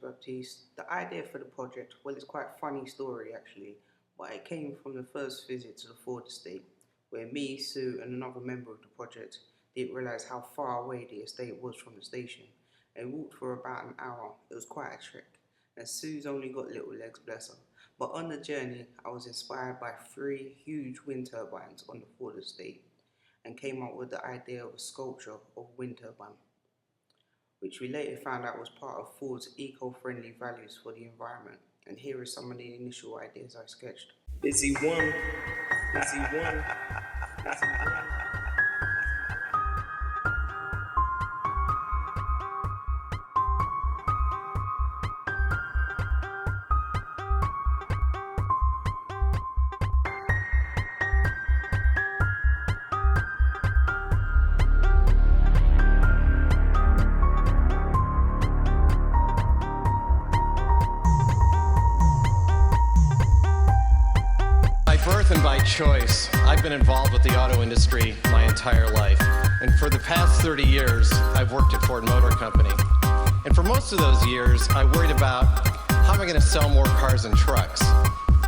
Baptiste. The idea for the project, well, it's quite a funny story actually, but it came from the first visit to the Ford estate, where me, Sue, and another member of the project didn't realise how far away the estate was from the station, and walked for about an hour. It was quite a trek, and Sue's only got little legs, bless her. But on the journey, I was inspired by 3 huge wind turbines on the Ford estate, and came up with the idea of a sculpture of wind turbine, which we later found out was part of Ford's eco-friendly values for the environment. And here are some of the initial ideas I sketched. Busy one, busy one, busy one. Birth and by choice, I've been involved with the auto industry my entire life. And for the past 30 years, I've worked at Ford Motor Company. And for most of those years, I worried about how am I going to sell more cars and trucks.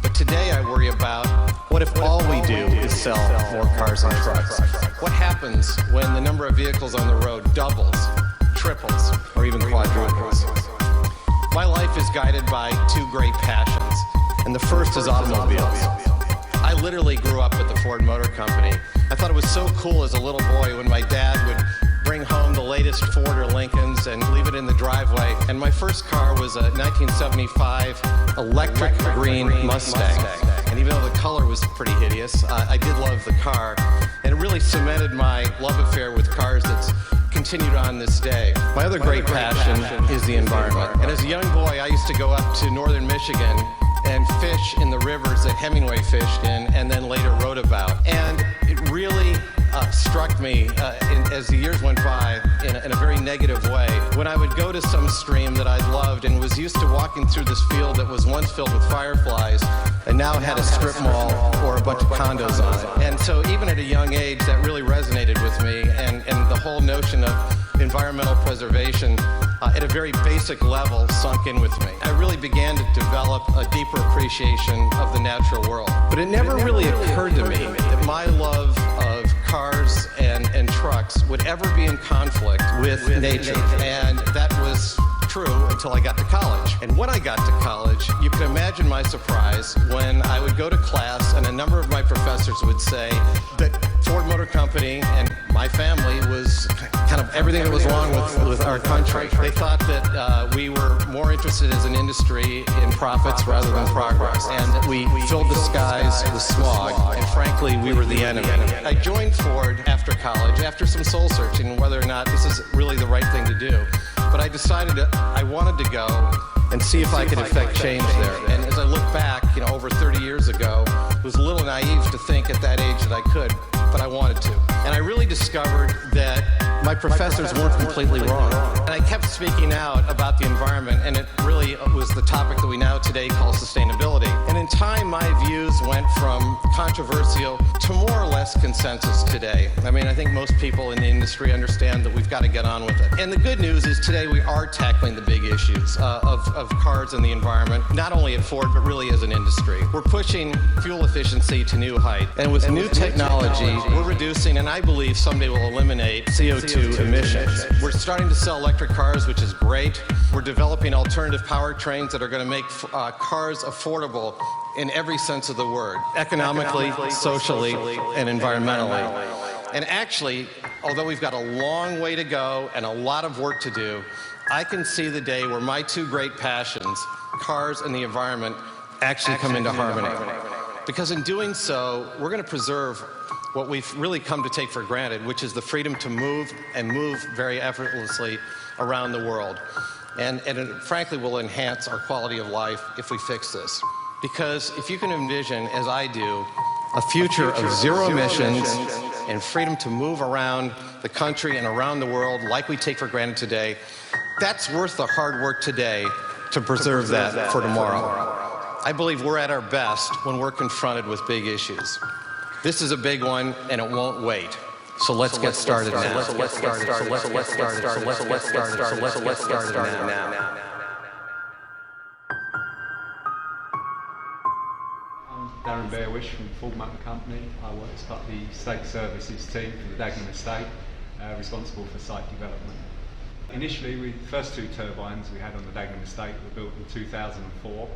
But today I worry about what if all we do is sell more cars and trucks? What happens when the number of vehicles on the road doubles, triples, or even quadruples? My life is guided by 2 great passions, and the first is automobiles. I literally grew up at the Ford Motor Company. I thought it was so cool as a little boy when my dad would bring home the latest Ford or Lincolns and leave it in the driveway. And my first car was a 1975 electric green Mustang. And even though the color was pretty hideous, I did love the car. And it really cemented my love affair with cars that's continued on this day. My other great passion is the environment. And as a young boy, I used to go up to northern Michigan and fish in the rivers that Hemingway fished in and then later wrote about. And it really struck me as the years went by in a very negative way. When I would go to some stream that I'd loved and was used to walking through this field that was once filled with fireflies and now had a strip mall or a bunch of condos on it. And so even at a young age, that really resonated with me, and the whole notion of environmental preservation at a very basic level sunk in with me. I really began to develop a deeper appreciation of the natural world. But it never really occurred to me that my love of cars and trucks would ever be in conflict with nature. And that was true until I got to college. And when I got to college, you can imagine my surprise when I would go to class and a number of my professors would say that Ford Motor Company and my family was kind of everything that was wrong with our country. They thought that we were more interested as an industry in profits rather than progress, and that we filled the skies with smog, and frankly, we were the enemy. I joined Ford after college, after some soul searching whether or not this is really the right thing to do. But I decided I wanted to go and see if I could affect change there. And as I look back, over 30 years ago, it was a little naive to think at that age that I could, but I wanted to. And I really discovered that my professors weren't completely wrong. And I kept speaking out about the environment, and it really was the topic that we now today call sustainability. And in time, my views went from controversial to more or less consensus today. I mean, I think most people in the industry understand that we've got to get on with it. And the good news is today we are tackling the big issues of cars and the environment, not only at Ford, but really as an industry. We're pushing fuel efficiency to new heights. And with new technology, we're reducing, and I believe someday will eliminate CO2 emissions. We're starting to sell electric cars, which is great. We're developing alternative powertrains that are going to make cars affordable in every sense of the word, economically, socially, and environmentally. And actually, although we've got a long way to go and a lot of work to do, I can see the day where my 2 great passions, cars and the environment, actually come into harmony. Because in doing so, we're going to preserve what we've really come to take for granted, which is the freedom to move and move very effortlessly around the world. And it frankly will enhance our quality of life if we fix this. Because if you can envision, as I do, a future of zero emissions and freedom to move around the country and around the world like we take for granted today, that's worth the hard work today to preserve that for tomorrow. I believe we're at our best when we're confronted with big issues. This is a big one, and it won't wait. So let's get started now. So let's get started now. Darren Bearwish from Ford Motor Company. I work as part of the estate services team for the Dagenham estate, responsible for site development. Initially, the first two turbines we had on the Dagenham estate were built in 2004,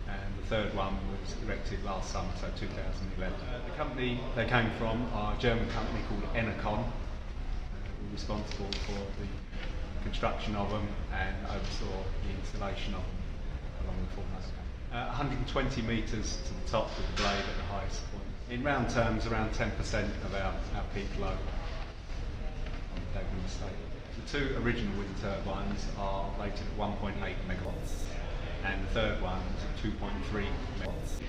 and the third one was erected last summer, so 2011. The company they came from are a German company called Accompany. We're responsible for the construction of them and oversaw the installation of them along the Ford Motor. 120 metres to the top of the blade at the highest point. In round terms, around 10% of our peak load on the Dagenham estate. The two original wind turbines are rated at 1.8 megawatts, and the third one is at 2.3 megawatts.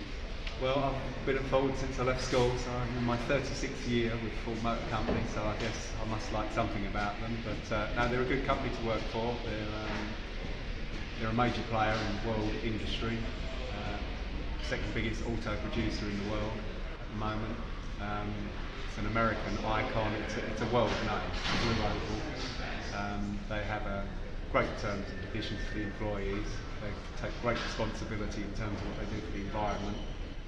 Well, I've been at Ford since I left school, so I'm in my 36th year with Ford Motor Company, so I guess I must like something about them. But no, they're a good company to work for. They're a major player in the world industry, second biggest auto producer in the world at the moment. It's an American icon, it's a world name, Blue Oval. They have great terms and conditions for the employees. They take great responsibility in terms of what they do for the environment,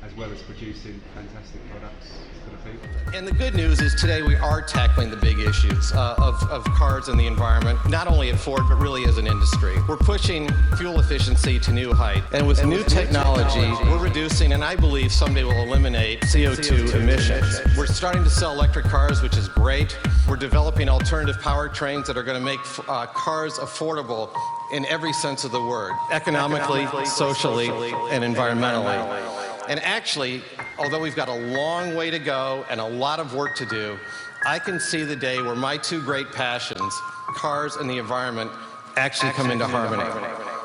as well as producing fantastic products for the people. And the good news is today we are tackling the big issues of cars and the environment, not only at Ford, but really as an industry. We're pushing fuel efficiency to new heights. And with new technology, we're reducing, and I believe someday we'll eliminate CO2 emissions. We're starting to sell electric cars, which is great. We're developing alternative powertrains that are going to make cars affordable in every sense of the word, economically, socially, and environmentally. And actually, although we've got a long way to go and a lot of work to do, I can see the day where my two great passions, cars and the environment, actually come into harmony.